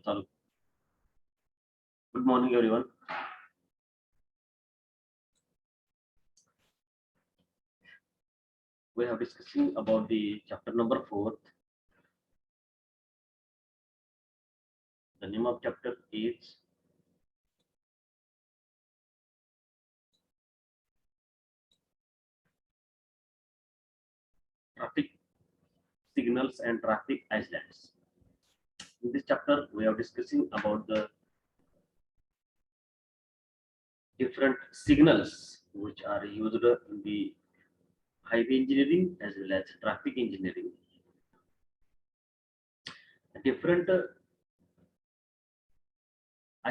चालू. Good morning, everyone. We have discussing about the chapter number 4. The name of chapter is Traffic Signals and Traffic Islands. In this chapter, we are discussing about the different signals which are used in the highway engineering as well as traffic engineering. Different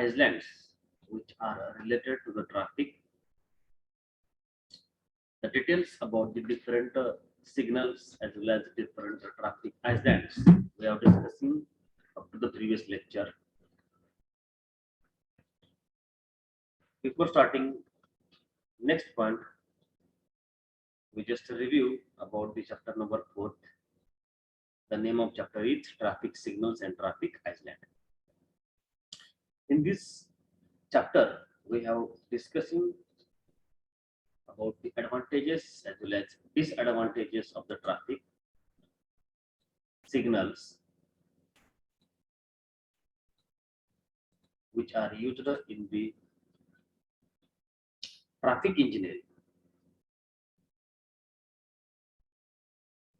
islands which are related to the traffic. The details about the different signals as well as different traffic islands we are discussing up to the previous lecture. Before starting next point, we just review about the chapter number 4. The name of chapter is Traffic Signals and Traffic Island. In this chapter, we have discussing about the advantages as well as disadvantages of the traffic signals which are used in the traffic engineering.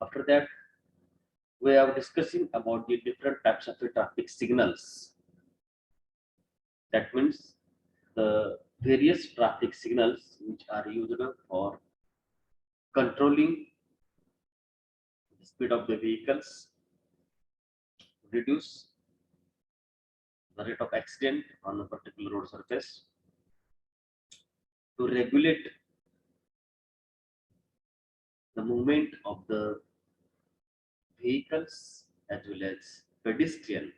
After that, we are discussing about the different types of the traffic signals. That means the various traffic signals which are used for controlling the speed of the vehicles, reduce the rate of accident on a particular road surface, to regulate the movement of the vehicles as well as pedestrian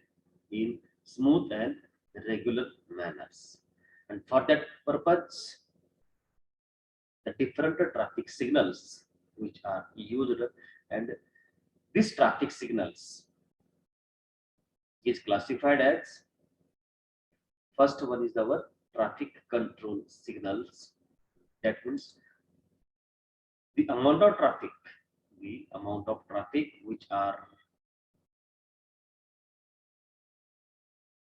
in smooth and regular manners. And for that purpose, the different traffic signals which are used, and these traffic signals is classified as, first one is our traffic control signals. That means the amount of traffic which are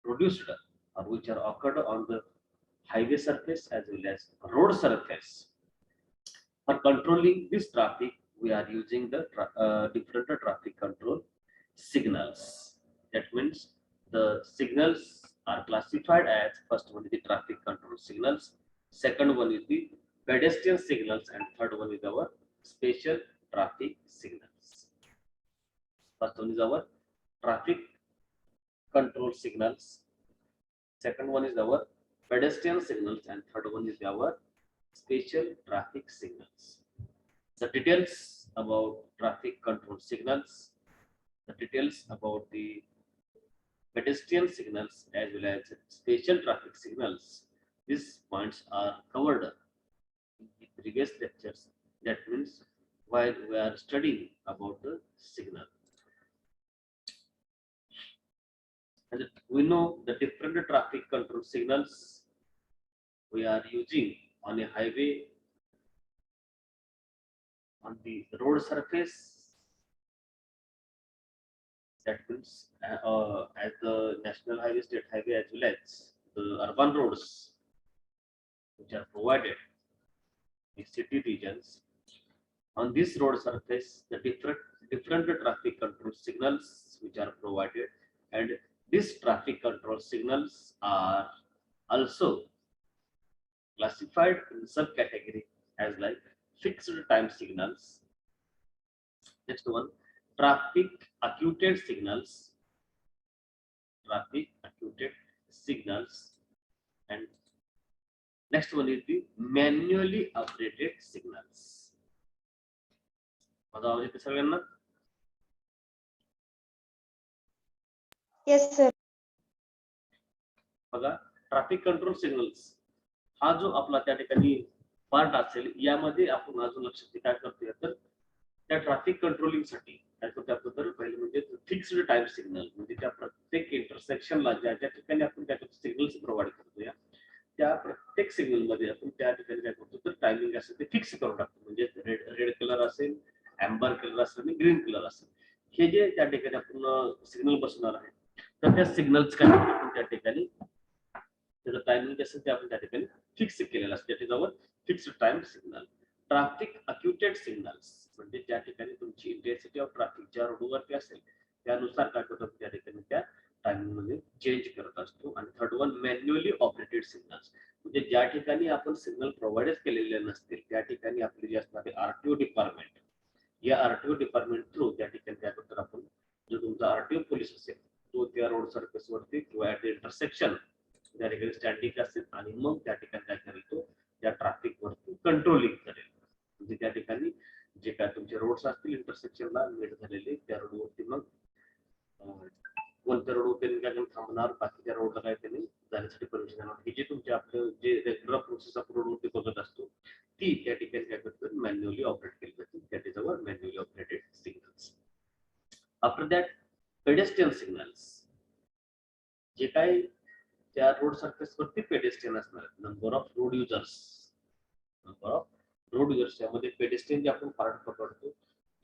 produced or which are occurred on the highway surface as well as road surface. For controlling this traffic, we are using the different traffic control signals. That means the signals are classified as, first one is the traffic control signals, second one is the pedestrian signals, and third one is our special traffic signals. First one is our traffic control signals, second one is our pedestrian signals, and third one is our special traffic signals. The details about traffic control signals, the details about the pedestrian signals as well as special traffic signals, these points are covered in the previous lectures. That means while we are studying about the signal. And we know the different traffic control signals we are using on a highway, on the road surface. That means as the national highway, state highway, as well as the urban roads which are provided in city regions. On this road surface, the different traffic control signals which are provided, and these traffic control signals are also classified in subcategory as like fixed time signals. Next one, traffic acute signals, and next one is the manually operated signals. बताओ जी सगळ्यांना. Yes, sir. बघा, traffic control signals हा जो आपला त्या ठिकाणी part असेल, यामध्ये आपण अजून लक्षात काय करतोय तर त्या ट्रॅफिक कंट्रोलिंग साठी काय करतो आपण तर पहिले म्हणजे फिक्स्ड टाइम सिग्नल, म्हणजे त्या प्रत्येक इंटरसेक्शनला ज्या ज्या ठिकाणी आपण त्या सिग्नल्स प्रोव्हाइड करतो या त्या प्रत्येक सिग्नल मध्ये आपण त्या ठिकाणी काय करतो तर टायमिंग असेल ते फिक्स करून टाकतो. म्हणजे रेड कलर असेल, अँबर कलर असेल आणि ग्रीन कलर असेल, हे जे त्या ठिकाणी आपण सिग्नल बसणार आहे तर त्या सिग्नल्स काय आपण त्या ठिकाणी त्याचं टायमिंग असेल ते आपण त्या ठिकाणी फिक्स केलेलं असतं. त्याच्यावर fixed time signal. Traffic actuated signals म्हणजे ज्या ठिकाणी तुमची इंटेन्सिटी ऑफ ट्रॅफिक ज्या रोडवरती असेल त्यानुसार काय करतो त्या ठिकाणी त्या टायमिंग मध्ये चेंज करत असतो. आणि third one manually operated signals म्हणजे ज्या ठिकाणी आपण सिग्नल प्रोव्हाइड केलेले नसतील त्या ठिकाणी आपले जे असणारे आरटीओ डिपार्टमेंट, या आरटीओ डिपार्टमेंट थ्रू त्या ठिकाणी काय करतो आपण, जो तुमचा आरटीओ पोलीस असेल तो त्या रोड सर्फेस वरती किंवा ऍट इंटरसेक्शन त्या ठिकाणी स्टँडिंग असेल आणि मग त्या ठिकाणी काय करेल तो त्या ट्रॅफिक वरती कंट्रोलिंग करेल. म्हणजे त्या ठिकाणी जे काय तुमचे रोड्स असतील इंटरसेक्शनला मेट झालेले त्या रोडवरती मग कोणत्या रोडवर त्यांनी काय थांबणार, बाकीच्या रोडला काय त्यांनी जाण्यासाठी परमिशन देणार, हे जे तुमचे आपलं जे रेग्युलर प्रोसेस आपण रोडवरती बघत असतो ती त्या ठिकाणी काय करतात मॅन्युअली ऑपरेट केली जाते. त्या त्याच्यावर manually operated signals. After that pedestrian signals, जे काही त्या रोड सरफेस वरती पेडेस्ट्रियन असणार आहेत, number of road users, number of road users यामध्ये पेडेस्ट्रियन जे आपण पार्ट पकडतो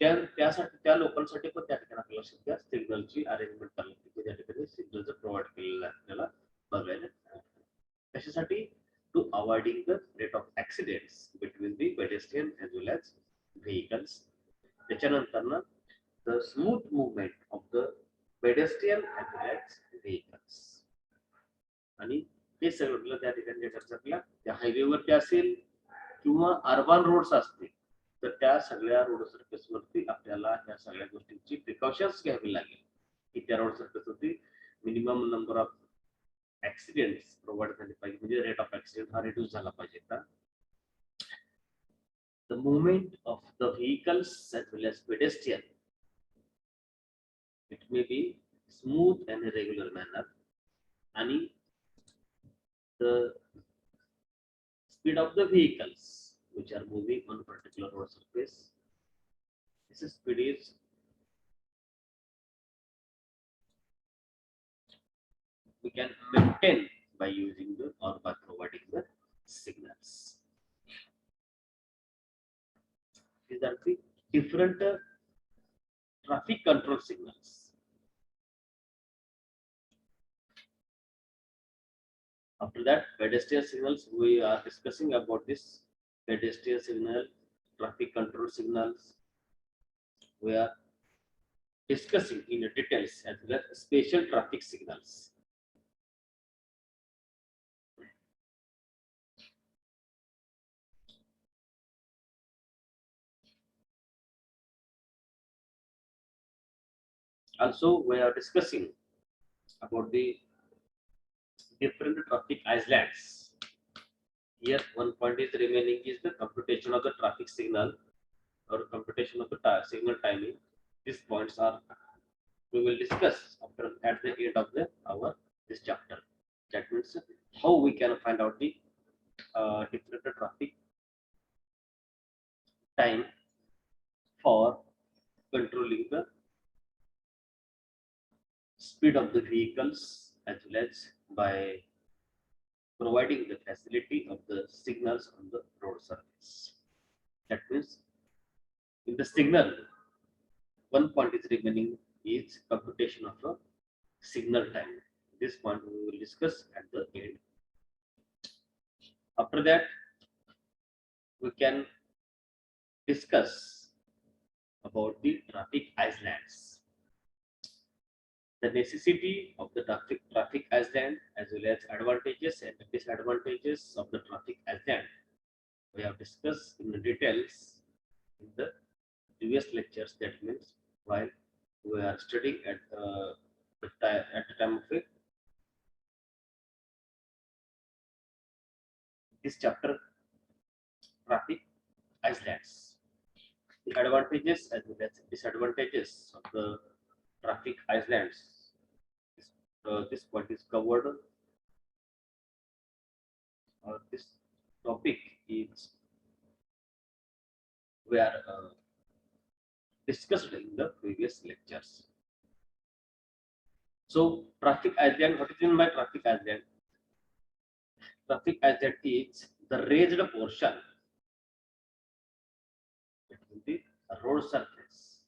त्यासाठी त्या लोकांसाठी पण त्या ठिकाणी आपल्याला सध्या सिग्नलची अरेंजमेंट करावी लागते. त्या ठिकाणी सिग्नल प्रोव्हाइड केलेलं आपल्याला बघायला. कशासाठी? To avoiding the rate of accidents between the pedestrian as well as vehicles. त्याच्यानंतर ना the smooth movement of the pedestrian as well as vehicles. आणि हे सगळं त्या ठिकाणी जे करायचं आपल्या त्या हायवेवरती असेल किंवा अर्बन रोड्स असतील तर त्या सगळ्या रोड सर्फेस वरती आपल्याला ह्या सगळ्या गोष्टींची प्रिकॉशन्स घ्यावी लागेल की त्या रोड सर्फेस वरती minimum number of accidents provide झाले पाहिजे, म्हणजे रेट ऑफ ऍक्सिडेंट हा रिड्यूस झाला पाहिजे. का the movement of the vehicles as well as pedestrian it may be smooth and regular manner, आणि the speed of the vehicles which are moving on a particular road surface, this speed is we can maintain by using the or by providing the signals. These are the different traffic control signals. After that, pedestrian signals, we are discussing about this pedestrian signal, traffic control signals. We are discussing in details as well as special traffic signals. Also, we are discussing about the different traffic islands. Here, one point is remaining is the computation of the traffic signal or computation of the signal timing. These points are we will discuss after at the end of the our this chapter. That means how we can find out the different traffic time for controlling the speed of the vehicles as well as by providing the facility of the signals on the road surface. That means in the signal, one point is remaining is computation of a signal time. This point we will discuss at the end. After that, we can discuss about the traffic islands. The necessity of the traffic island as well as advantages and disadvantages of the traffic island. We have discussed in the details in the previous lectures. That means while we are studying at the time of it, this chapter traffic islands, the advantages as well as disadvantages of the traffic islands. This point is covered. This topic is we are discussed in the previous lectures. So traffic island, what is meant by traffic island? Traffic island is the raised portion, it will be a road surface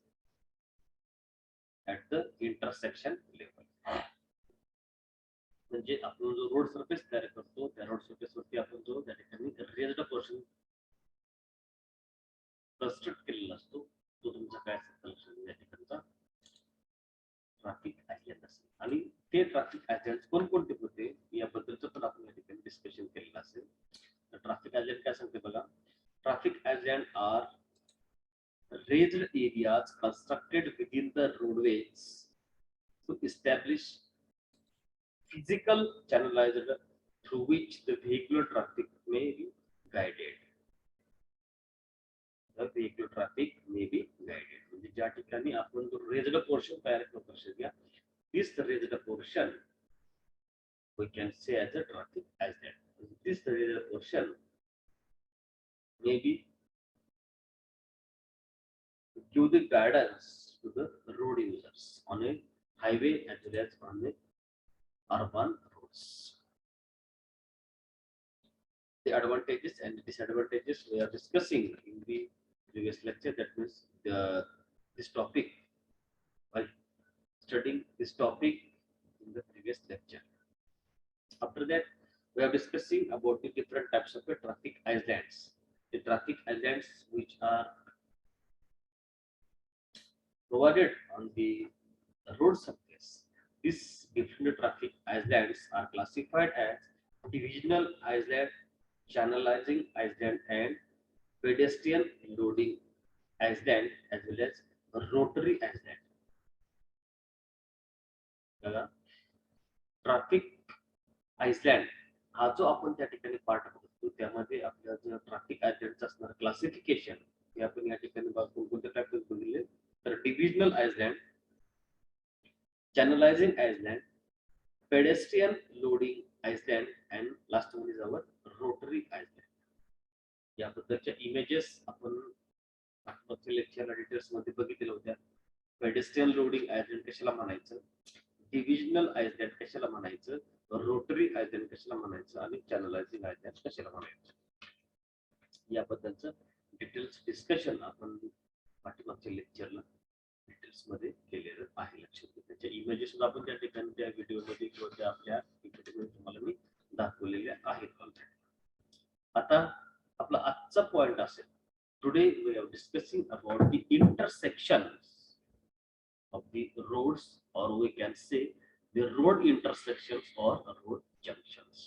at the intersection level. म्हणजे आपण जो road surface तयार करतो त्या road surface वरती आपण जो त्या ठिकाणी रेज्ड पोर्शन कंस्ट्रक्ट केलेला असतो तो तुमचा काय असेल या ठिकाणचा ट्रॅफिक आयलँड असेल. आणि ते ट्रॅफिक आयलँड कोणकोणते होते याबद्दलचं पण आपण या ठिकाणी डिस्कशन केलेलं असेल. तर ट्रॅफिक आयलँड काय सांगते बघा. Traffic island are raised areas constructed within the roadways to establish physical channelized through which the vehicular traffic may be guided. The vehicular traffic may be guided. म्हणजे ज्या ठिकाणी आपण जो रेज्ड पोर्शन तयार करतो असेल this raised portion we can say as a traffic island. This raised portion may be give the guidance to the road users on a highway as well as on the urban roads. The advantages and disadvantages we are discussing in the previous lecture. That means this topic, while studying this topic in the previous lecture. After that, we are discussing about the different types of traffic islands. The traffic islands which are provided on the road surface. These different traffic islands are classified as divisional island, channelizing island, and pedestrian loading island as well as rotary island. Traffic island हा जो आपण त्या ठिकाणी part बघतो त्यामध्ये आपल्या जो traffic आयलँडचं असणार क्लासिफिकेशन हे आपण या ठिकाणी कोणकोणत्या टाईपचे बघितले तर divisional island, channelizing island, pedestrian loading island, and last one is our rotary island. याबद्दलच्या इमेजेस आपण मागच्या लेक्चरला डिटेल्स मध्ये बघितलेल्या होत्या. पेडेस्ट्रियन लोडिंग आयलँड कशाला म्हणायचं, डिव्हिजनल आयलँड कशाला म्हणायचं, रोटरी आयलँड कशाला म्हणायचं आणि चॅनलायझिंग आयलँड कशाला म्हणायचं याबद्दलचं डिटेल्स डिस्कशन आपण पाठीमागच्या लेक्चरला डिटेल्स मध्ये केलेलं आहे. लक्षात घ्या त्याच्या इमेजेस सुद्धा आपण त्या ठिकाणी त्या व्हिडिओमध्ये किंवा त्या आपल्या तुम्हाला मी दाखवलेल्या आहेत ऑलरेडी. आता आपला आजचा पॉइंट असेल today we are discussing about the intersections of the roads और we can say the road intersections और रोड जंक्शन्स.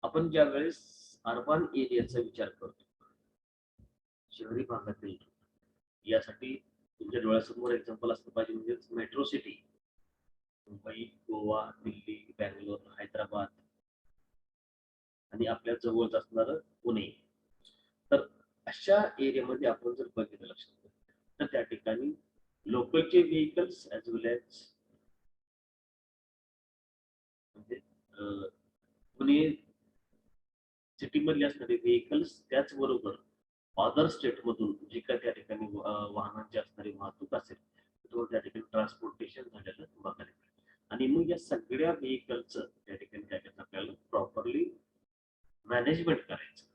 आपण ज्या वेळेस अर्बन एरियाचा विचार करतो शहरी भागातील यासाठी तुमच्या डोळ्यासमोर एक्झाम्पल असलं पाहिजे म्हणजे मेट्रो सिटी मुंबई, गोवा, दिल्ली, बँगलोर, हैदराबाद आणि आपल्या जवळच असणार पुणे. तर अशा एरियामध्ये आपण जर बघितलं लक्षात तर त्या ठिकाणी लोकलचे व्हेकल्स ऍज वेल एज म्हणजे पुणे सिटी मधले असणारे व्हेकल्स त्याचबरोबर अदर स्टेट मधून जे काय त्या ठिकाणी वाहनांची असणारी वाहतूक असेल तो त्या ठिकाणी ट्रान्सपोर्टेशन झालेलं बघायला मिळेल. आणि मग या सगळ्या व्हेकलचं त्या ठिकाणी काय करायचं आपल्याला प्रॉपरली मॅनेजमेंट करायचं.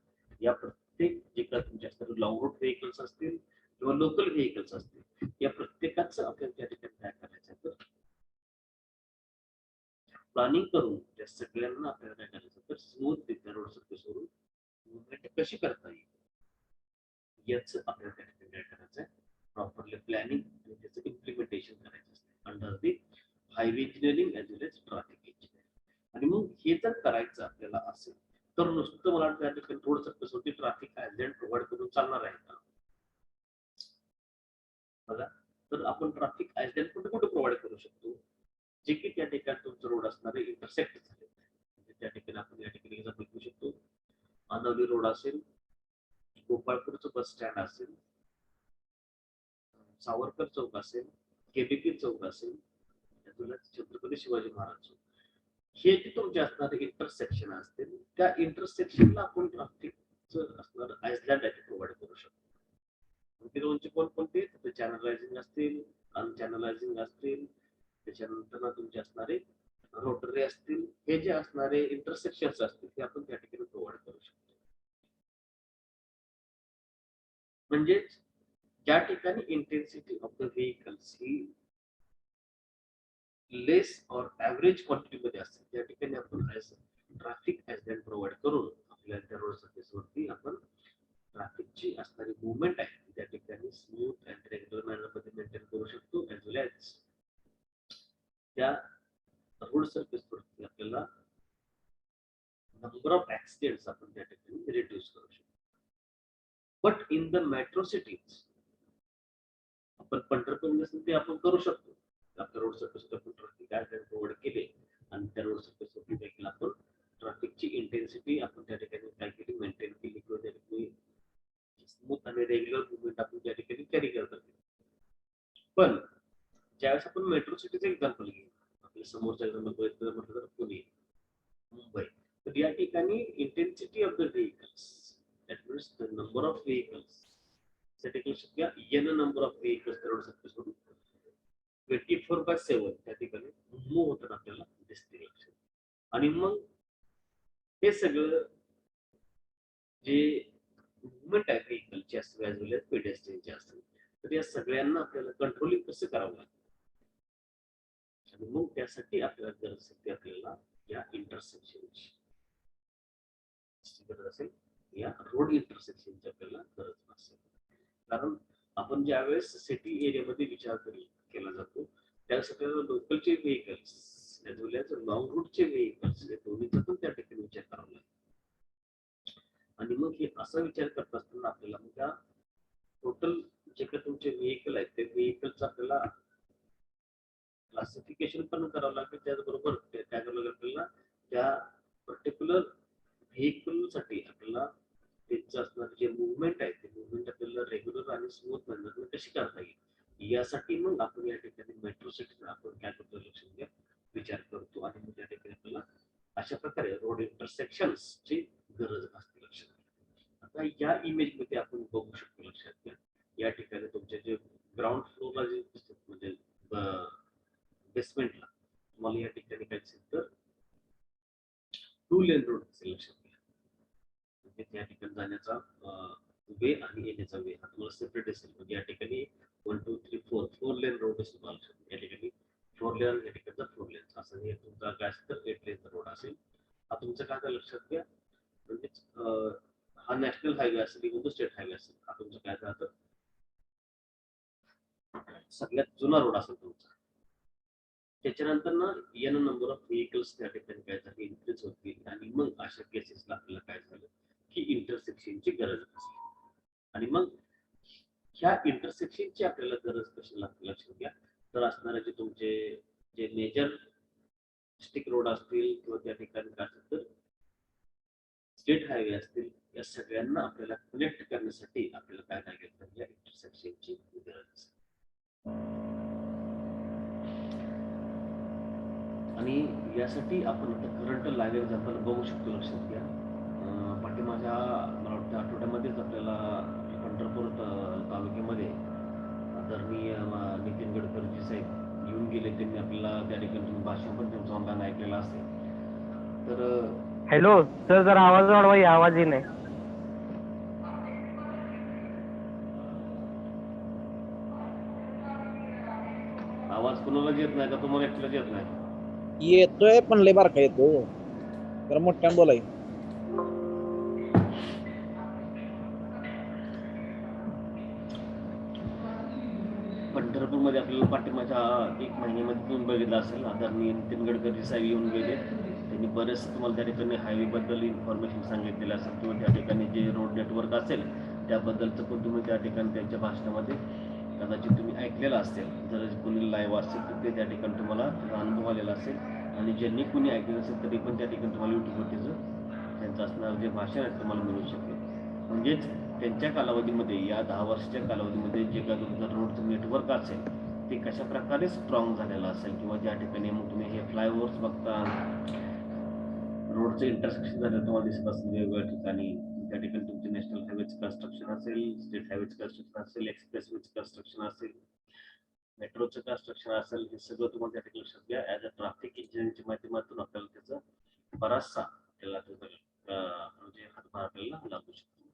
या प्रत्येक जे काय तुमच्या असणारे लॉंग रूट व्हेकल्स असतील किंवा लोकल व्हेकल्स असतील या प्रत्येकाचं आपल्याला त्या ठिकाणी काय करायचं तर प्लॅनिंग करून त्या सगळ्यांना आपल्याला काय करायचं तर स्मूथ रित्या रोड सरफेसवरून मुवमेंट कशी करता येईल याचं आपल्याला त्या ठिकाणी काय करायचं आहे प्रॉपरली प्लॅनिंग आणि त्याचं इम्प्लिमेंटेशन करायचं असतं under the highway engineering as well as traffic engineering. आणि मग हे जर करायचं आपल्याला असेल तर नुसतं मला त्या ठिकाणी रोड सरफेसवरती ट्रॅफिक आयलँड प्रोव्हाइड करून चालणार आहे का बघा. तर आपण ट्रॅफिक आयलँड कुठे कुठे प्रोव्हाइड करू शकतो जे की त्या ठिकाणी तुमचं रोड असणारे इंटरसेक्ट झाले म्हणजे त्या ठिकाणी आपण या ठिकाणी एक्झाम्पल घेऊ शकतो. आनवली रोड असेल, गोपाळपूरचं बस स्टँड असेल, सावरकर चौक असेल, केबीपी चौक असेल, छत्रपती शिवाजी महाराज चौक हे जे तुमचे असणारे इंटरसेक्शन असतील त्या इंटरसेक्शनला आपण ट्रॅफिक असणार आयसलँड आहे प्रोव्हाइड करू शकतो. ते दोनचे कोणते चॅनलायझिंग असतील, अनचॅनलायझिंग असतील, त्याच्यानंतर तुमचे असणारे रोटरी असतील, हे जे असणारे इंटरसेक्शन्स असतील ते आपण त्या ठिकाणी प्रोव्हाइड करू शकतो. म्हणजेच ज्या ठिकाणी इंटेन्सिटी ऑफ द व्हेकल्स ही लेस और ऍव्हरेज क्वांटिटीमध्ये असते त्या ठिकाणी आपण ट्रॅफिक आयसलँड प्रोव्हाइड करून आपल्या त्या रोड सरफेसवरती आपण ट्रॅफिकची असणारी मुवमेंट आहे त्या ठिकाणी स्मूथ अँड रेग्युलर मॅनर मध्ये मेंटेन करू शकतो, ऍज वेल ऍज त्या रोड सरफेसवरती आपल्याला नंबर ऑफ ऍक्सिडेंट्स आपण त्या ठिकाणी रिड्यूस करू शकतो. But in the metro cities आपण पंढरपूर ते आपण करू शकतो. आपल्या रोड सरफेसवर आपण ट्रॅफिक आयसलँड प्रोव्हाइड केले आणि त्या रोड सरफेसवरती देखील आपण ट्रॅफिकची इंटेन्सिटी आपण त्या ठिकाणी काय केली, मेंटेन केली किंवा त्या ठिकाणी स्मूथ आणि रेग्युलर मुवमेंट आपण त्या ठिकाणी कॅरी करत होतो. पण ज्यावेळेस आपण मेट्रो सिटीचं एक्झाम्पल घेऊ, आपल्या समोरच्या एक्झाम्पल म्हटलं तर पुणे, मुंबई, तर या ठिकाणी intensity of the vehicles that means the number of vehicles n number of vehicles road सरफेसवरून 24/7 त्या ठिकाणी मूव्ह होताना आपल्याला दिसते. आणि मग हे सगळं जे मुवमेंट आहे व्हेकलचे असतील ऍज वेल एज पेडेस्ट्रियनचे असतील, तर या सगळ्यांना आपल्याला कंट्रोलिंग कसं करावं लागतं आणि मग त्यासाठी आपल्याला गरज असते आपल्याला या इंटरसेक्शनची गरज असेल, या रोड इंटरसेक्शनची आपल्याला गरज असेल. कारण आपण ज्यावेळेस सिटी एरियामध्ये विचार केला जातो त्यावेळेस आपल्याला लोकलचे vehicles as well age long रूटचे vehicles या दोन्हीचा पण त्या ठिकाणी विचार करावा लागतो. आणि मग हे असा विचार करत असताना आपल्याला मग त्या टोटल जे काही तुमचे व्हेकल आहेत ते व्हेकलचं आपल्याला क्लासिफिकेशन पण करावं लागेल. त्याचबरोबर आपल्याला त्या पर्टिक्युलर व्हेकल साठी आपल्याला त्यांचं असणारे जे मुवमेंट आहे ते मुवमेंट आपल्याला रेग्युलर आणि स्मूथ मॅनरने कशी करता येईल यासाठी मग आपण या ठिकाणी मेट्रो सिटीचा आपण काय करतो लक्ष द्या विचार करतो आणि मग त्या ठिकाणी आपल्याला अशा प्रकारे रोड इंटरसेक्शन्स ची गरज असते. लक्षात आता या इमेज मध्ये आपण बघू शकतो, लक्षात घ्या या ठिकाणी तुमचे जे ग्राउंड फ्लोरला जे म्हणजे बेसमेंटला तुम्हाला या ठिकाणी काय दिसेल तर 2 लेन रोड दिसेल. लक्षात घ्या त्या ठिकाणी जाण्याचा वे आणि येण्याचा वे हा तुम्हाला सेपरेट असेल. म्हणजे या ठिकाणी 1 2 3 4 लेन रोड असेल. या ठिकाणी 4 लेन, या ठिकाणी 4 लेन असं हे तुमचा काय असेल तर 8 लेनचा रोड असेल. हा तुमचं काय लक्षात घ्या म्हणजेच हा नॅशनल हायवे असेल किंवा स्टेट हायवे असेल, हा तुमचं काय राहतं सगळ्यात जुना रोड असेल तुमचा. त्याच्यानंतर ना एन नंबर ऑफ व्हेकल्स त्या ठिकाणी काय झाले इन्क्रीज होतील आणि मग अशा केसेसला आपल्याला काय झालं की इंटरसेक्शनची गरज असते. आणि मग ह्या इंटरसेक्शनची आपल्याला गरज कशी लागते लक्षात घ्या तर असणारे जे तुमचे जे मेजर स्टिक रोड असतील किंवा त्या ठिकाणी काय असेल तर स्टेट हायवे असतील, या सगळ्यांना आपल्याला कनेक्ट करण्यासाठी आपल्याला काय लागेल तर या इंटरसेक्शनची गरज असते. आणि यासाठी आपण आता करंट लाईव्ह एक्झाम्पल बघू शकतो. लक्षात घ्या पाठीमागच्या मला वाटतं आठवड्यामध्येच आपल्याला पंढरपूर तालुक्यामध्ये आदरणीय नितीन गडकरीजी साहेब येऊन गेले. त्यांनी आपल्याला त्या ठिकाणी तुम्ही भाषण पण त्यांचं ऑनलाईन ऐकलेलं असेल. तर हॅलो सर, जरा आवाज वाढवा, आवाज येत नाही. आवाज कुणालाच येत नाही का तुम्हाला एकट्यालाच येत नाही? येतोय पण लय बारका येतो, जरा मोठ्यानं बोलाय. पंढरपूरमध्ये आपल्याला पाठिंबाच्या 1 महिन्यामध्ये तुम्ही बघितलं असेल आदरणीय नितीन गडकरी साहेब येऊन गेले. त्यांनी बरेच तुम्हाला त्या ठिकाणी हायवे बद्दल इन्फॉर्मेशन सांगितलेलं असेल किंवा त्या ठिकाणी जे रोड नेटवर्क असेल त्याबद्दलचं पण तुम्ही त्या ठिकाणी त्यांच्या भाषणामध्ये कदाचित तुम्ही ऐकलेलं असेल. जर कोणी लाईव्ह असेल तर ते त्या ठिकाणी तुम्हाला अनुभव आलेला असेल आणि ज्यांनी कोणी ऐकलेलं असेल तरी पण त्या ठिकाणी तुम्हाला युट्यूबवरतीचं त्यांचं असणारं जे भाषण आहे तुम्हाला मिळू शकेल. म्हणजेच त्यांच्या कालावधीमध्ये या 10 वर्षाच्या कालावधीमध्ये जे काही तुमचं रोडचं नेटवर्क असेल ते कशा प्रकारे स्ट्रॉंग झालेलं असेल किंवा ज्या ठिकाणी मग तुम्ही हे फ्लायओव्हर्स बघता रोडचं इंटरसेक्शन झालं तुम्हाला दिसत असेल वेगवेगळ्या ठिकाणी त्या ठिकाणी तुमचे नॅशनल हायवेज कन्स्ट्रक्शन असेल, स्टेट हायवेज कन्स्ट्रक्शन असेल, एक्सप्रेसवेज कन्स्ट्रक्शन असेल, मेट्रोचं कन्स्ट्रक्शन असेल, हे सगळं तुम्हाला त्या ठिकाणी लक्षात घ्या. ऍज अ ट्रॅफिक इंजिनिअरिंगच्या माध्यमातून आपल्याला त्याचा बराचसा आपल्याला म्हणजे हातभार आपल्याला लागू शकतो.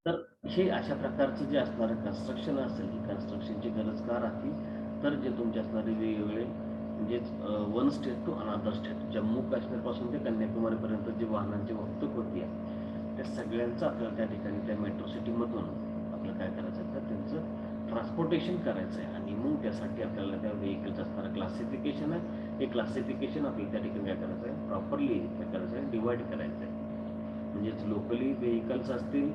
तर हे अशा प्रकारचं जे असणारं कन्स्ट्रक्शन असेल, ही कन्स्ट्रक्शनची गरज का राहते, तर जे तुमचे असणारे वेगवेगळे म्हणजेच one state to another state, Jammu Kashmir पासून ते कन्याकुमारी पर्यंत जे वाहनांची वाहतूक होती त्या सगळ्यांचं आपल्याला त्या ठिकाणी त्या मेट्रो सिटीमधून आपल्याला काय करायचं आहे, तर त्यांचं ट्रान्सपोर्टेशन करायचं आहे. आणि मग त्यासाठी आपल्याला त्या व्हेकलचं असणारं क्लासिफिकेशन आहे, हे क्लासिफिकेशन आपल्याला त्या ठिकाणी काय करायचं आहे, प्रॉपरली काय करायचं आहे, डिवाइड करायचं आहे. म्हणजेच लोकली व्हेकल्स असतील,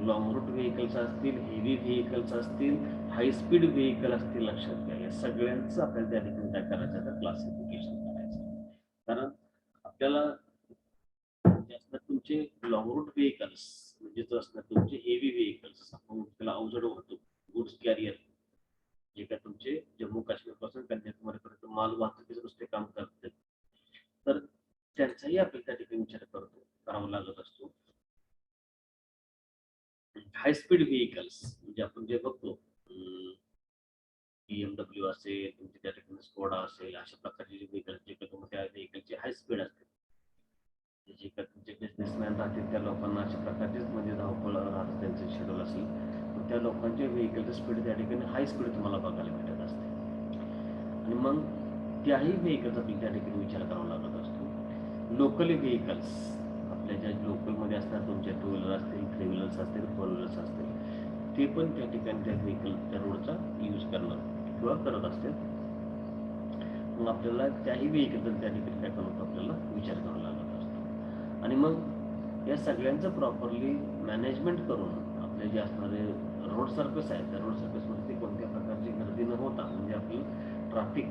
लॉंग रूट व्हेकल्स असतील, हेवी व्हेकल्स असतील, हाय स्पीड व्हेकल असतील, लक्षात घ्या या सगळ्यांचं आपल्याला त्या ठिकाणी काय करायचं आहे, तर क्लासिफिकेशन करायचं. कारण आपल्याला जास्त तुमचे लॉंग रूट व्हेकल्स म्हणजे असणार तुमचे हेवी व्हेकल्स, आपण त्याला अवजड होतो गुड्स कॅरियर, जे काय तुमचे जम्मू काश्मीर पासून कन्याकुमारी पर्यंत माल वाहतुकीचे नुसते काम करतात, तर त्यांचाही आपल्याला त्या ठिकाणी विचार करावा लागत असतो. हाय स्पीड व्हेकल्स म्हणजे आपण जे बघतो BMW असेल, तुमचे त्या ठिकाणी स्कोडा असेल, अशा प्रकारचे जे व्हेकल्स जे काही त्या व्हेकलचे हाय स्पीड असते, जे काही तुमचे बिझनेसमॅन राहतील त्या लोकांना अशा प्रकारचेच म्हणजे धावपळ राहतं त्यांचं शेड्यूल असेल, तर त्या लोकांचे व्हेकलचं स्पीड त्या ठिकाणी हाय स्पीड तुम्हाला बघायला भेटत असते. आणि मग त्याही व्हेकलचा त्या ठिकाणी विचार करावा लागत असतो. लोकली व्हेकल्स आपल्या ज्या लोकलमध्ये असतात, तुमचे टू व्हीलर असतील, थ्री व्हीलर्स असतील, फोर व्हीलर्स असतील, ते पण त्या ठिकाणी त्या व्हेकल त्या रोडचा यूज करणं किंवा करत असते. मग आपल्याला त्याही व्हेकलचा त्या ठिकाणी काय करतो आपल्याला विचार करावा लागत असतो. आणि मग या सगळ्यांचं प्रॉपरली मॅनेजमेंट करून आपले जे असणारे रोड सर्फेस आहे त्या रोड सर्फेसमध्ये कोणत्या प्रकारची गर्दी न होता म्हणजे आपलं ट्रॅफिक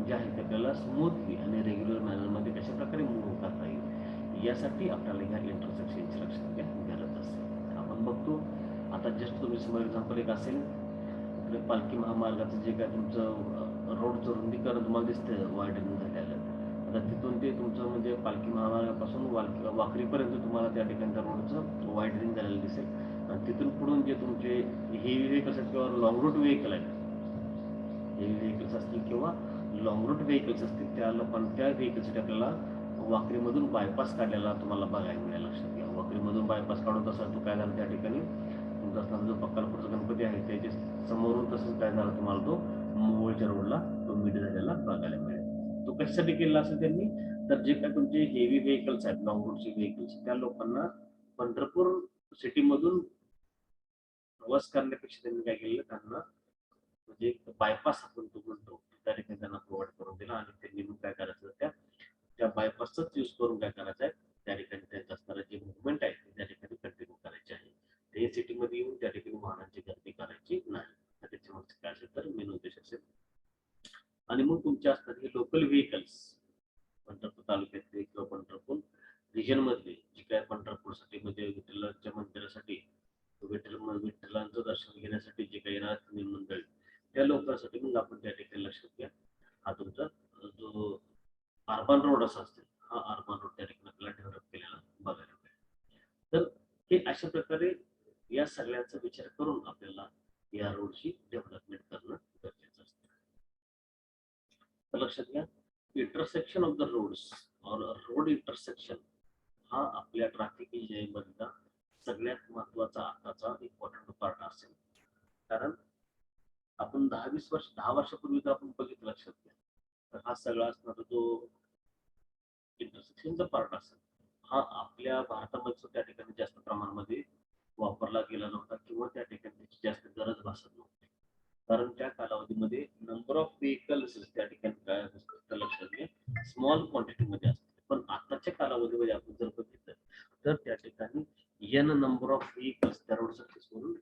जे आहे ते आपल्याला स्मूथली आणि रेग्युलर मॅनरमध्ये कशा प्रकारे मूव्ह करता येईल यासाठी आपल्याला ह्या इंटरसेक्शनची लक्षात घ्या गरज असते. आपण बघतो आता जस्ट तुम्ही समोर एक्झाम्पल एक असेल, आपल्या पालखी महामार्गाचं जे काय तुमचं रोडचं रुंदीकरण तुम्हाला दिसतं वायडनिंग झालेलं, आता तिथून ते तुमचं म्हणजे पालखी महामार्गापासून वाखरीपर्यंत तुम्हाला त्या ठिकाणी त्या रोडचं वायडनिंग झालेलं दिसेल. आणि तिथून पुढून जे तुमचे हेवी व्हेकल्स आहेत किंवा लॉंग रूट व्हेकल आहेत, हेवी व्हेकल्स असतील किंवा लॉंग रूट व्हेकल्स असतील, त्या व्हेकलसाठी आपल्याला वाखरीमधून बायपास काढलेला तुम्हाला बघायला मिळेल. लक्षात घ्या, वाखरीमधून बायपास काढून तसा तो काय झाला त्या ठिकाणी तुमचा असणारा जो बक्कालपूरचा गणपती आहे त्याच्या समोरून तसंच काय झालं तुम्हाला तो मोहोळच्या रोडला तो मिड झालेला बघायला मिळेल. तो कशासाठी केला असेल त्यांनी, तर जे काय तुमचे हेवी व्हेकल्स आहेत, लॉंग रूटचे व्हेकल्स, त्या लोकांना पंढरपूर सिटीमधून प्रवास करण्यापेक्षा त्यांनी काय केलं, त्यांना म्हणजे बायपास आपण तो म्हणतो त्या ठिकाणी त्यांना प्रोव्हाइड करून दिला. आणि त्यांनी मग काय करायचं, त्या बायपासचाच यूज करून काय करायचं आहे, त्या ठिकाणी त्यांचं असणारं जे मुवमेंट आहे ते त्या ठिकाणी कंटिन्यू करायचे आहे. ते सिटीमध्ये येऊन त्या ठिकाणी वाहनांची गर्दी करायची नाही. तर त्याच्यामध्ये काय असेल तर मेन उद्देश असेल. आणि मग तुमच्या असणारे हे लोकल व्हेकल्स पंढरपूर तालुक्यातले किंवा पंढरपूर रिजन मधले जे काय पंढरपूरसाठी म्हणजे विठ्ठलाच्या मंदिरासाठी विठ्ठलांचं दर्शन घेण्यासाठी जे काही राहतील मंडळी त्या लोकांसाठी मग आपण त्या ठिकाणी लक्षात घ्या, हा तुमचा जो अर्बन रोड असा असतील, हा अर्बन रोड त्या ठिकाणी आपल्याला डेव्हलप केलेला बघायला मिळेल. तर हे अशा प्रकारे या सगळ्यांचा विचार करून आपल्याला या रोडची डेव्हलपमेंट करणं गरजेचं असतं. तर लक्षात घ्या, इंटरसेक्शन ऑफ द रोड्स और रोड इंटरसेक्शन हा आपल्या ट्रॅफिक इंजिनिअरिंगमधला सगळ्यात महत्वाचा आताचा इम्पॉर्टंट पार्ट असेल. कारण आपण 10 वर्षापूर्वी जर आपण बघितलं लक्षात घ्या, तर हा सगळा असणारा जो इंटरसेक्शनचा पार्ट असेल हा आपल्या भारतामध्ये त्या ठिकाणी जास्त प्रमाणामध्ये वापरला गेला नव्हता किंवा त्या ठिकाणी त्याची जास्त गरज भासत नव्हती. कारण त्या कालावधीमध्ये नंबर ऑफ व्हेकल्स त्या ठिकाणी काय असतं लक्षात घ्या स्मॉल क्वांटिटीमध्ये असते. पण आताच्या कालावधीमध्ये आपण जर बघितलं तर त्या ठिकाणी एन नंबर ऑफ व्हेकल्स त्या रोड सर्फेस वरून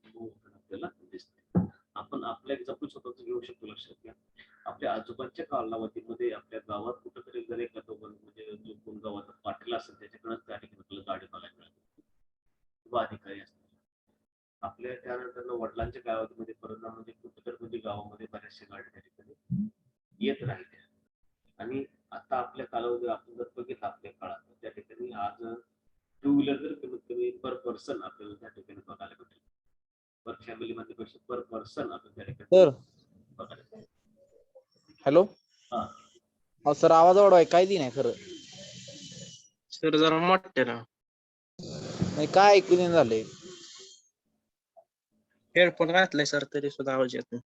आपल्याला दिसते. आपण आपल्या एक्झाम्पल स्वतःच घेऊ शकतो. लक्षात घ्या, आपल्या आजोबांच्या कालावधीमध्ये आपल्या गावात कुठेतरी जर एखादं म्हणजे जो कोण गावाचा पाटील असेल त्याच्याकडे त्या ठिकाणी आपल्याला गाडी बघायला मिळते किंवा अधिकारी असतात. आपल्या त्यानंतर वडिलांच्या कालावधीमध्ये परिणाम म्हणजे कुठेतरी म्हणजे गावामध्ये बऱ्याचशा गाड्या त्या ठिकाणी येत राहिल्या. आणि आता आपल्या कालावधी आपण जर बघितलं आपल्या काळात त्या ठिकाणी आज टू व्हीलर तर कमीत कमी पर पर्सन आपल्याला त्या ठिकाणी बघायला भेटेल. पर फॅमिली मध्ये पेक्षा पर पर्सन आपल्याला त्या ठिकाणी सर बघायला भेटेल. हॅलो हा अहो सर आवाज वाढवाय काय दिन आहे खरं सर जरा मोठे ना. नाही काय ऐकू नाही झालंय. हेडफोन घातलाय सर तरी सुद्धा आवाज येत नाही.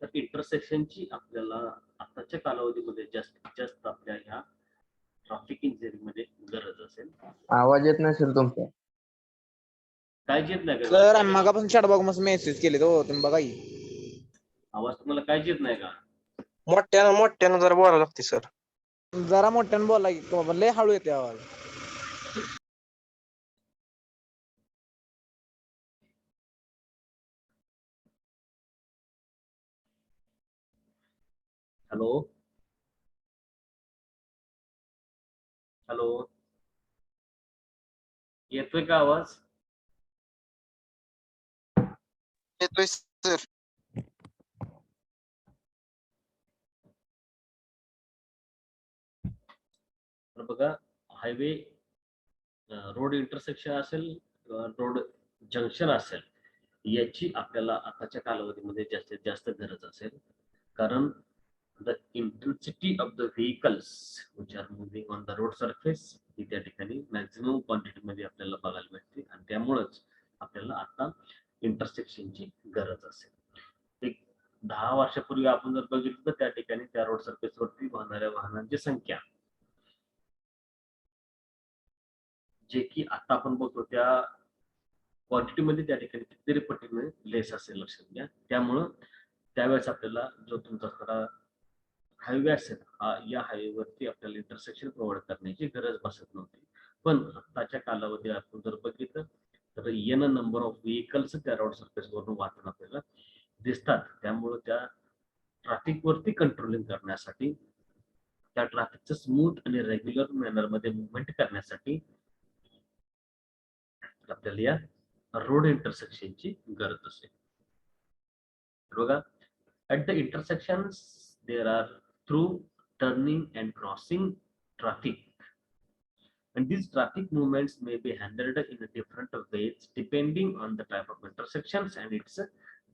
तर इंटरसेक्शनची आपल्याला आताच्या कालावधीमध्ये जास्तीत जास्त आपल्या ह्या ट्रॅफिक इंजिनिअरिंग मध्ये गरज असेल. आवाज येत नाही सर तुमचा. काय येत नाही का सर आम्ही मागापासून चॅटबॉक्स मध्ये मेसेज केले तो तुम्ही बघा की. आवाज तुम्हाला काय येत नाही का? मोठ्यानं जरा बोलावं लागते सर. जरा मोठ्याने बोला की बाबा लय हळू येते आवाज. हॅलो हॅलो येतोय का आवाज? येतोय सर. तर बघा हायवे रोड इंटरसेक्शन असेल रोड जंक्शन असेल याची आपल्याला आताच्या कालावधीमध्ये जास्तीत जास्त गरज असेल. कारण the intensity of the vehicles which are moving on the road surface ही त्या ठिकाणी मॅक्झिमम क्वांटिटी मध्ये आपल्याला बघायला भेटते आणि त्यामुळेच आपल्याला आता इंटरसेक्शनची गरज असेल. एक 10 वर्षापूर्वी आपण जर बघितलं तर त्या ठिकाणी त्या रोड सरफेसवरती वाहणाऱ्या वाहनांची संख्या जे की आता आपण बघतो त्या क्वांटिटी मध्ये त्या ठिकाणी कितीतरी पटीने लेस असेल लक्षात घ्या. त्यामुळं त्यावेळेस आपल्याला जो तुमचा खरा हायवे असेल या हायवेवरती आपल्याला इंटरसेक्शन प्रोव्हाइड करण्याची गरज भासत नव्हती. पण आताच्या कालावधी आपण जर बघितलं तर एन नंबर ऑफ व्हेकल्स त्या रोड सरफेस वरून वाहताना आपल्याला दिसतात. त्यामुळे त्या ट्रॅफिक वरती कंट्रोलिंग करण्यासाठी त्या ट्रॅफिकचं स्मूथ आणि रेग्युलर मॅनर मध्ये मुवमेंट करण्यासाठी आपल्याला या रोड इंटरसेक्शनची गरज असेल. बघा at the intersections there are through turning and crossing traffic and these traffic movements may be handled in a different ways depending on the type of intersections and its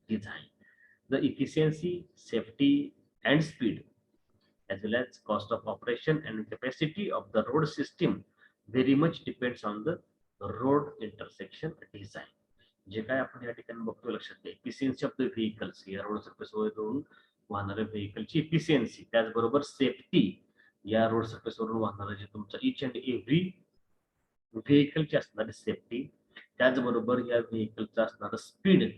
design. The efficiency, safety and speed as well as cost of operation and capacity of the road system very much depends on the road intersection design. जे काय आपण या ठिकाणी बघतो लक्षात घ्या efficiency of the vehicles या road सरफेसवरून वाहणाऱ्या व्हेकलची इफिशियन्सी त्याचबरोबर सेफ्टी या रोड सरफेसवरून वाहणारा जे तुमचा इच अँड एव्हरी व्हेकलची असणारी सेफ्टी त्याचबरोबर या व्हेकलचं असणारं स्पीड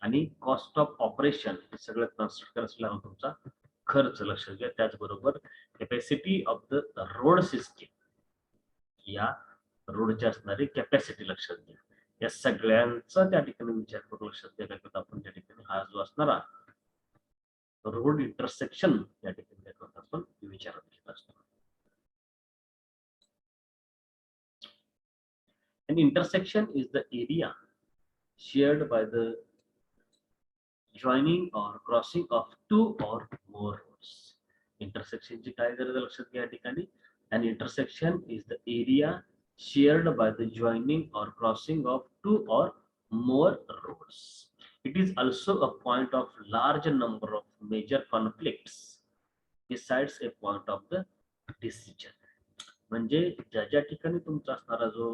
आणि कॉस्ट ऑफ ऑपरेशन हे सगळं कन्सिडर करायला तुमचा खर्च लक्षात घ्या. त्याचबरोबर capacity of the road system या रोडची असणारी कॅपॅसिटी लक्षात घ्या. या सगळ्यांचा त्या ठिकाणी विचार करून लक्षात घ्यायला आपण त्या ठिकाणी हा जो असणारा रोड इंटरसेक्शन या ठिकाणी आपण विचारात घेत असतो. An intersection is the area shared by the joining or crossing of two or more roads. Intersection ची काय गरज लक्षात घ्या या ठिकाणी an intersection is the area shared by the joining or crossing of two or more roads. It is also a point of large number of major conflicts besides a point of the decision. म्हणजे ज्या ज्या ठिकाणी तुमचा असणारा जो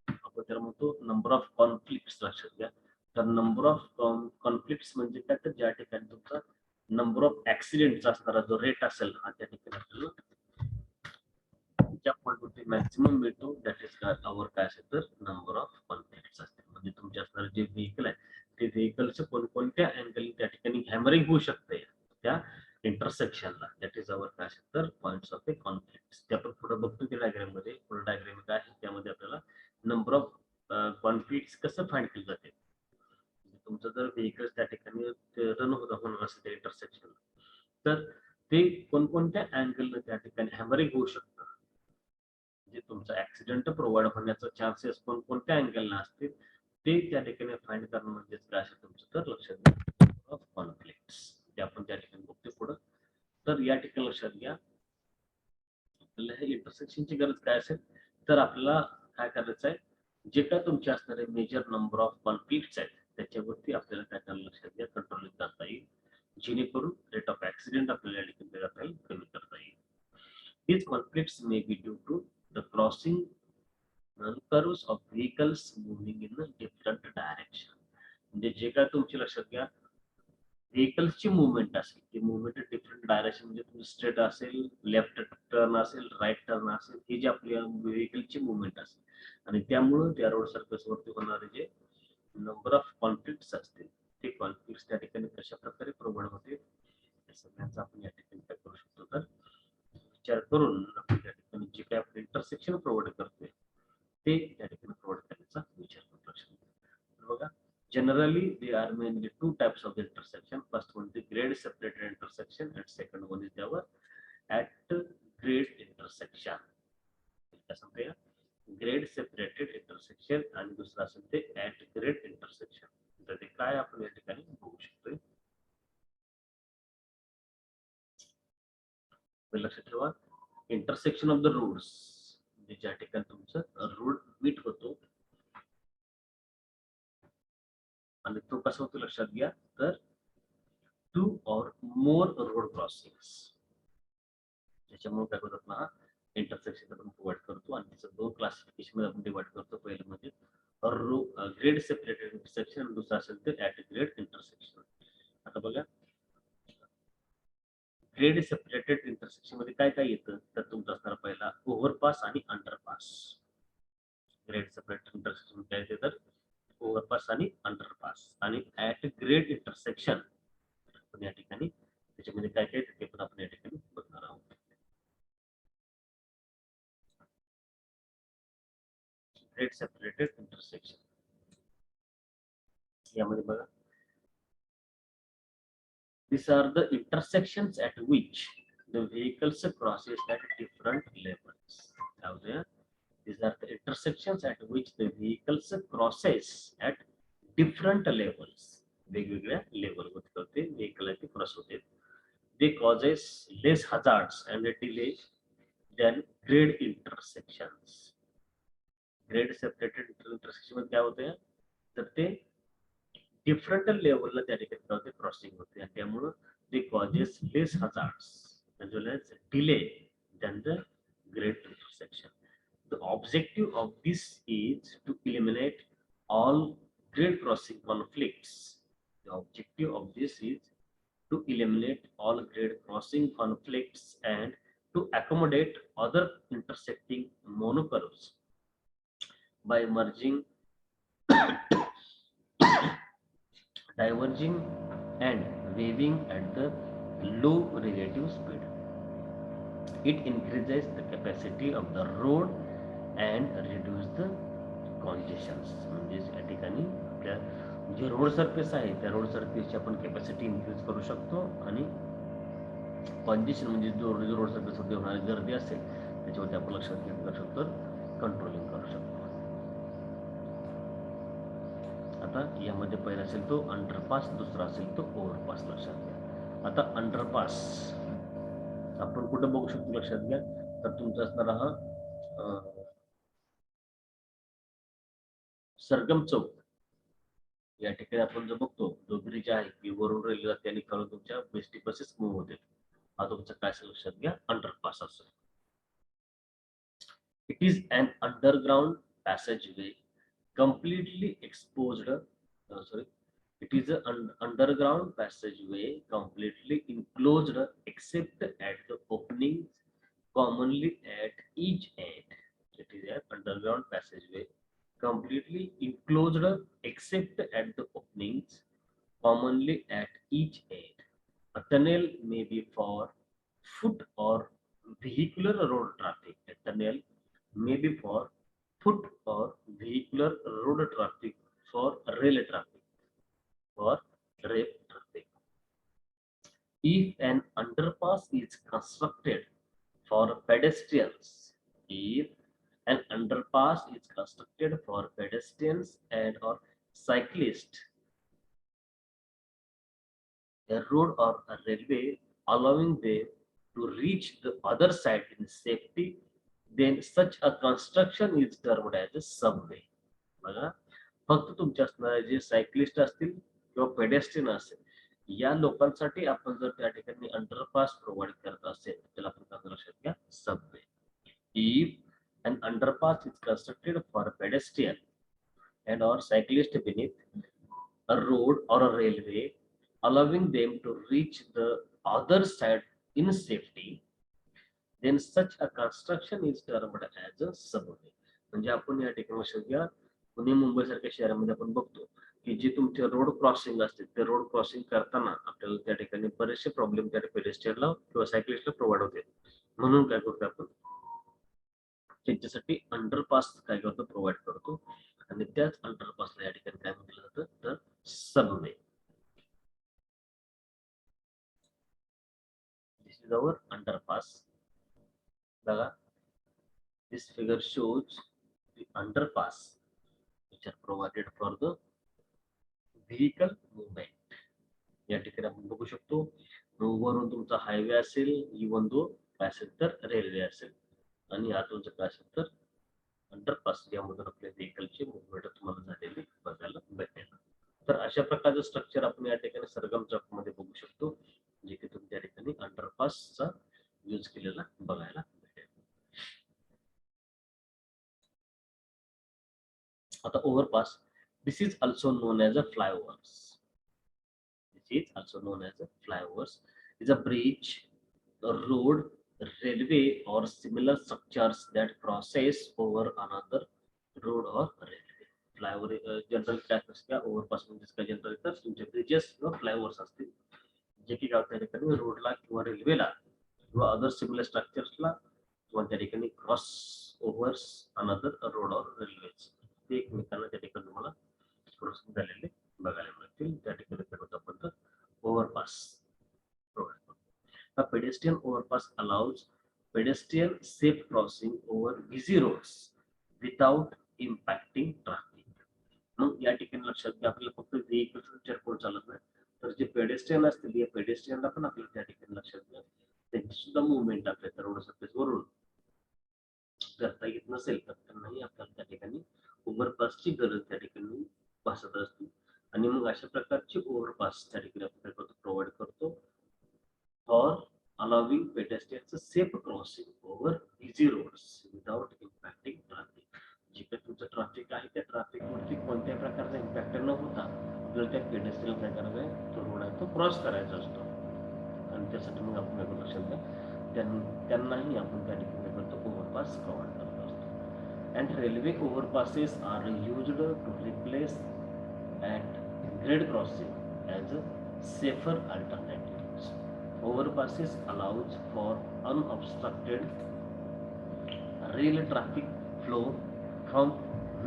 आपण त्याला म्हणतो नंबर ऑफ कॉन्फ्लिक्ट्स लक्षात घ्या. तर नंबर ऑफ कॉन्फ्लिक्ट्स म्हणजे काय तर ज्या ठिकाणी तुमचा नंबर ऑफ ऍक्सिडेंटचा असणारा जो रेट असेल हा त्या ठिकाणी आपल्याला ज्या पॉईंटवरती मॅक्सिमम मिळतो दॅट इज आवर काय असेल तर नंबर ऑफ कॉन्फ्लिक्ट्स असते. म्हणजे तुमच्या असणारं जे व्हेकल आहे ते व्हेकलचं कोणकोणत्या अँगल त्या ठिकाणी हॅमरिंग होऊ शकते त्या इंटरसेक्शनला दॅट इज आवर काय असेल तर पॉइंट्स ऑफ ए कॉन्फ्लिक्ट. ते आपण पुढे बघतो त्या डायग्राम मध्ये. पुढे डायग्राम काय आहे त्यामध्ये आपल्याला नंबर ऑफ कॉन्फ्लिक्ट्स कसं फाइंड केलं जाते. तुमचं जर व्हेकल त्या ठिकाणी रन होणार असेल त्या इंटरसेक्शन तर ते कोणकोणत्या अँगल त्या ठिकाणी हॅमरिंग होऊ शकतं. जे तुमचा ऍक्सिडेंट प्रोव्हाइड होण्याचा चान्सेस कोणकोणत्या अँगलला असतील ते त्या ठिकाणी फाइंड करणं म्हणजेच काय असेल तुमचं तर लक्षात घ्या ऑफ कॉन्फ्लिक्ट्स ते आपण त्या ठिकाणी बघतोय पुढं. तर या ठिकाणी लक्षात घ्या आपल्याला हे इंटरसेक्शनची गरज काय असेल तर आपल्याला काय करायचं आहे जे काय तुमचे असणारे मेजर नंबर ऑफ कॉन्फ्लिक्ट्स आहेत त्याच्यावरती आपल्याला काय करायला लक्षात घ्या कंट्रोलिंग करता येईल जेणेकरून रेट ऑफ ऍक्सिडेंट आपल्याला या ठिकाणी काय करता येईल कमी करता येईल. These conflicts may be due to the crossing curves of vehicles moving in a different direction. म्हणजे जे काय तुमची लक्षात घ्या व्हेकल्सची मुवमेंट असेल ती मुवमेंट डिफरंट डायरेक्शन म्हणजे तुम्ही स्ट्रेट असेल लेफ्ट टर्न असेल राईट टर्न असेल ही जी आपल्या व्हेकलची मुवमेंट असेल आणि त्यामुळं त्या रोड सरफेसवरती होणारे जे नंबर ऑफ कॉन्फ्लिक्ट्स असतील ते कॉन्फ्लिक्ट्स त्या ठिकाणी कशा प्रकारे प्रोव्हाइड होते या सगळ्यांचा आपण या ठिकाणी काय करू शकतो तर विचार करून आपण त्या ठिकाणी जे काय आपण इंटरसेक्शन प्रोव्हाइड करतोय ते त्या ठिकाणी प्रोव्हाइड करण्याचा विचार करतो लक्षात घ्या. बघा generally there are mainly two types of intersection. First one is the grade separated intersection and second one is our at grade intersection. काय सांगते ग्रेड सेपरेटेड इंटरसेक्शन आणि दुसरा असेल ते ऍट ग्रेड इंटरसेक्शन. तर ते काय आपण या ठिकाणी बघू शकतोय लक्षात ठेवा इंटरसेक्शन ऑफ द रोड्स म्हणजे ज्या ठिकाणी तुमचं रोड मीट होतो आणि तो कसा होतो लक्षात घ्या तर 2 or more रोड क्रॉसिंग्स त्याच्यामुळे काय होतात ना इंटरसेक्शन आपण प्रोव्हाइड करतो आणि त्याचं दोन क्लासिफिकेशन मध्ये आपण डिवाइड करतो पहिलं म्हणजे ग्रेड सेपरेटेड इंटरसेक्शन आणि दुसरा असेल तर ऍट ग्रेड इंटरसेक्शन. आता बघा ग्रेड सेपरेटेड इंटरसेक्शन मध्ये काय काय येतं तर तुमचा असणार पहिला ओव्हरपास आणि अंडरपास. ग्रेड सेपरेटेड इंटरसेक्शन काय येते तर ओव्हरपास आणि अंडरपास आणि ऍट ग्रेड इंटरसेक्शन पण या ठिकाणी त्याच्यामध्ये काय काय ते पण आपण या ठिकाणी बघणार आहोत. ग्रेड सेपरेटेड इंटरसेक्शन यामध्ये बघा these are the intersections at which the vehicles crosses at different levels. Now there these are the intersections at which the vehicles crosses at different levels. वेगवेगळ्या लेवल वरती व्हेकल ते cross होते. They causes less hazards and a delay than grade intersections. Grade separated intersection मध्ये काय होते तर ते different लेवलला त्या ठिकाणी क्रॉसिंग होते आणि त्यामुळे ते causes less hazards as well as delay than the grade intersection. The objective of this is to eliminate all grade crossing conflicts. The objective of this is to eliminate all grade crossing conflicts and to accommodate other intersecting monocurves by merging diverging and waving at the low relative speed. It increases the capacity of the road and reduces the congestions. म्हणजे या ठिकाणी आपल्या जे road surface आहे त्या road सरफेसची आपण capacity increase करू शकतो आणि कॉन्जेशन म्हणजे जो रोड सरफेसवरती होणारी गर्दी असेल त्याच्यावरती आपण लक्षात घेऊन करू शकतो कंट्रोलिंग करू शकतो. आता यामध्ये पहिला असेल तो अंडरपास दुसरा असेल तो ओव्हरपास लक्षात घ्या. आता अंडरपास आपण कुठं बघू शकतो लक्षात घ्या तर तुमचा असणारा हा सरगम चौक या ठिकाणी आपण जो बघतो जो ब्रिज आहे की वरून रेल्वे जाते आणि खालून तुमच्या बेस्टी बसेस मूव्ह होते हा तुमचा काय असेल लक्षात घ्या अंडरपास असेल. It is an underground passageway completely exposed it is an underground passageway completely enclosed except at the openings commonly at each end. It is an underground passageway completely enclosed except at the openings commonly at each end. A tunnel may be for foot or vehicular road traffic. A tunnel may be for foot or vehicular road traffic for rail traffic or rail traffic. If an underpass is constructed for pedestrians, if an underpass is constructed for pedestrians and or cyclist a road or a railway allowing them to reach the other side in safety, then such a construction is termed as a subway. बघा, फक्त तुमच्या असणारे जे cyclist असतील किंवा pedestrian असेल या लोकांसाठी आपण जर त्या ठिकाणी अंडरपास प्रोव्हाइड करत असेल तर त्याला आपण काय लक्षात घ्या, Subway. If an underpass is constructed for a pedestrian and or cyclist beneath a road or a railway, allowing them to reach the other side in safety, then such a construction is termed as a subway. म्हणजे आपण या ठिकाणी लक्षात घ्या, पुणे मुंबई सारख्या शहरामध्ये आपण बघतो की जे तुमचे रोड क्रॉसिंग असते ते रोड क्रॉसिंग करताना आपल्याला त्या ठिकाणी बरेचसे प्रॉब्लेम त्या पेडेस्ट्रियनला किंवा सायकलिस्टला प्रोव्हाइड होते. म्हणून काय करतो आपण त्यांच्यासाठी अंडरपास काय करतो, प्रोव्हाइड करतो. आणि त्याच अंडरपासला या ठिकाणी काय म्हटलं जातं तर Subway. This is our underpass. बघा, this figure shows the underpass which are provided for the vehicle movement. या ठिकाणी आपण बघू शकतो वरून तुमचा हायवे असेल, इवन दो काय असेल तर रेल्वे असेल, आणि आतून जर काय असेल तर अंडरपास यामधून आपल्या व्हेकलची मुवमेंट तुम्हाला झालेली बघायला भेटेल. तर अशा प्रकारचं स्ट्रक्चर आपण या ठिकाणी सरगम चौक मध्ये बघू शकतो, जे की तुम्ही त्या ठिकाणी अंडरपासचा यूज केलेला बघायला भेटेल. आता ओव्हरपास, this is also known as a flyovers. This is also known as a flyovers. Is a bridge, a road, railway or similar structures that crosses over another road or railway. Flyover general काय असतं, ओव्हरपास म्हणजे काय general तर तुमचे bridges किंवा flyovers असतील जे की त्या ठिकाणी रोडला किंवा रेल्वेला किंवा अदर सिमिलर स्ट्रक्चर्सला किंवा त्या ठिकाणी क्रॉस ओव्हर्स अनदर रोड और रेल्वेज ते एकमेकांना त्या ठिकाणी तुम्हाला क्रॉसिंग झालेले बघायला मिळतील. त्या ठिकाणी काय होतं आपण ओव्हरपास प्रोव्हाइड करतो. A pedestrian overpass allows pedestrian safe crossing over busy roads without impacting traffic. मग या ठिकाणी लक्षात घ्या, आपल्याला फक्त व्हेकल्स चिरकोड चालत नाही, तर जे पेडेस्ट्रियन असतील या पेडेस्ट्रियनला पण आपल्याला त्या ठिकाणी लक्षात घ्या त्यांची सुद्धा मुवमेंट आपल्या रोड सरफेस वरून करता येत नसेल तर त्यांनाही आपल्याला त्या ठिकाणी ओव्हरपासची गरज त्या ठिकाणी भासत असते. आणि मग अशा प्रकारची ओव्हरपास त्या ठिकाणी आपण काय करतो, प्रोव्हाइड करतो for allowing pedestrians a safe crossing over busy roads without impacting traffic. जे काही तुमचं ट्रॅफिक आहे त्या ट्रॅफिक वरती कोणत्याही प्रकारचा इम्पॅक्ट न होता आपल्याला त्या पेडेस्ट्रियन काय करायचं आहे, तो रोड आहे तो क्रॉस करायचा असतो. आणि त्यासाठी मग आपण काय लक्षात घ्या, त्यांनाही आपण त्या ठिकाणी करतो ओव्हरपास प्रोव्हाइड करत असतो. And railway overpasses are used to replace at grade crossing as a safer alternative. Overpasses allows for unobstructed rail traffic flow from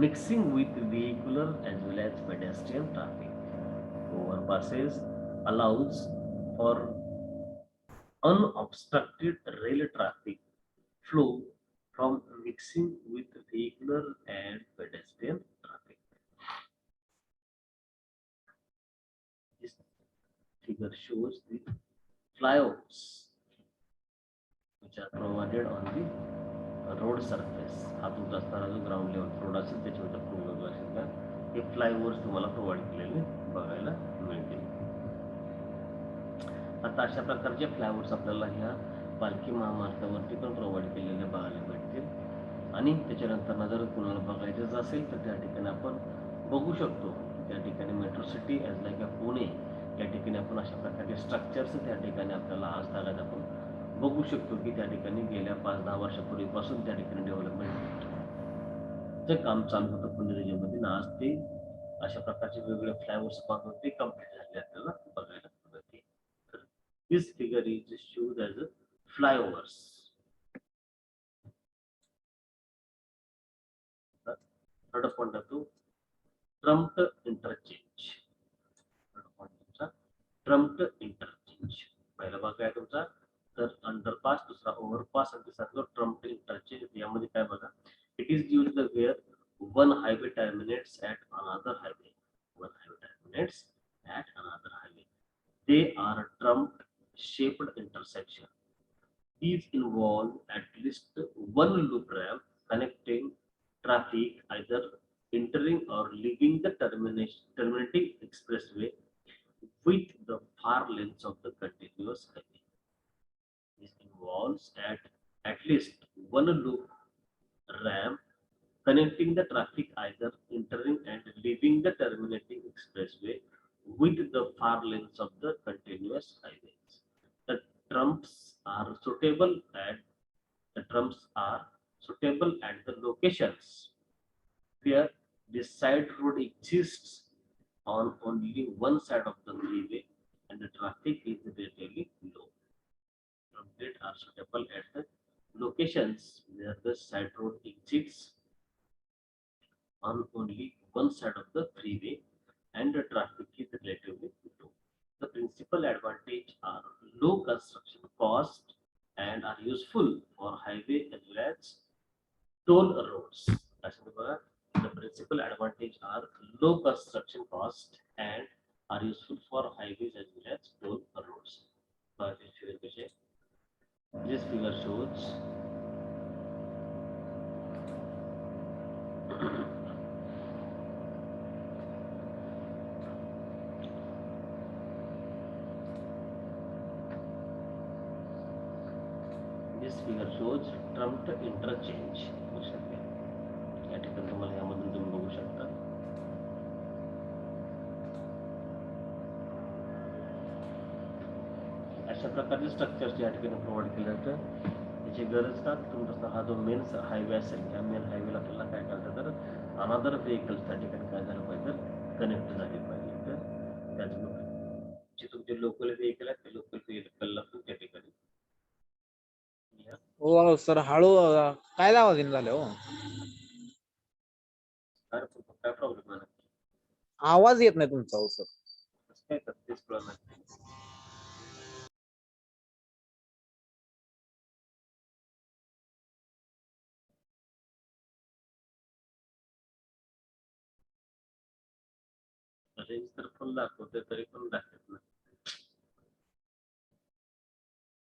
mixing with vehicular as well as pedestrian traffic. Overpasses allows for unobstructed rail traffic flow from mixing with vehicular and pedestrian traffic. This figure shows the flyovers which are provided on the road surface. हा तुमचा असणारा जो ground level road असेल त्याच्यावर provide असेल का हे flyovers तुम्हाला प्रोव्हाइड केलेले बघायला मिळतील. आता अशा प्रकारचे फ्लायओव्हर्स आपल्याला ह्या पालखी महामार्गावरती पण प्रोव्हाइड केलेले बघायला मिळतील. आणि त्याच्यानंतर जर कोणाला बघायचं असेल तर त्या ठिकाणी आपण बघू शकतो, त्या ठिकाणी metro city as like Pune या ठिकाणी आपण अशा प्रकारचे स्ट्रक्चर्स त्या ठिकाणी आपल्याला आज तागात आपण बघू शकतो की त्या ठिकाणी गेल्या 5-10 वर्षापूर्वीपासून त्या ठिकाणी डेव्हलपमेंट काम चालू होतं पुणे रिजनमध्ये. आज ते अशा प्रकारचे वेगवेगळे फ्लायओव्हर्स बांधून ते कम्प्लीट झाले आपल्याला बघायला मिळते. तर this figure is showed as a flyovers. Third point आहे ट्रम्प्ड इंटरचेंज. ट्रम्प्ड इंटरचेंज पहिला भाग काय तुमचा तर अंडरपास, दुसरा ओव्हरपास आणि तिसरा ट्रम्प्ड इंटरचेंज. यामध्ये काय बघा, it is used where one highway terminates at another highway. one loop ramp connecting traffic either entering or leaving the terminating expressway with the far lanes of the continuous highway. This involves at least one loop ramp connecting the traffic either entering and leaving the terminating expressway with the far lanes of the continuous highways. The trumps are suitable at the trumps are suitable at the locations where the side road exists on only one side of the freeway and the traffic is relatively low. Trumpet are suitable at the locations where the side road exists on only one side of the freeway and the traffic is relatively low. The principal advantage are low construction cost and are useful for highway as well as toll roads. लक्षात बघा, the principal advantage are low construction cost and are useful for highways as well as toll roads. बघा, this figure कशी आहे? This figure shows this figure shows trumped interchange. लक्षात घ्या. या ठिकाणी तुम्हाला यामधून तुम्ही बघू शकता. अशा प्रकारचे स्ट्रक्चर्स या ठिकाणी प्रोव्हाइड केले जातं. त्याची गरज का तुमचा हा जो मेन हायवे असेल त्या मेन हायवेला आपल्याला काय करायचं तर अनादर व्हेकल्स त्या ठिकाणी काय झालं पाहिजे कनेक्ट झाले पाहिजे. तर त्याचबरोबर जे तुमचे लोकल व्हेकल आहेत ते लोकल व्हेकलला पण त्या ठिकाणी हो सर हळू काय आवाज येईन झाले हो काय प्रॉब्लेम आहे आवाज येत नाही तुमचा हो सर काय तेच प्रॉब्लेम आहे. रेंज तर फुल दाखवते तरी पण दाखवत नाही.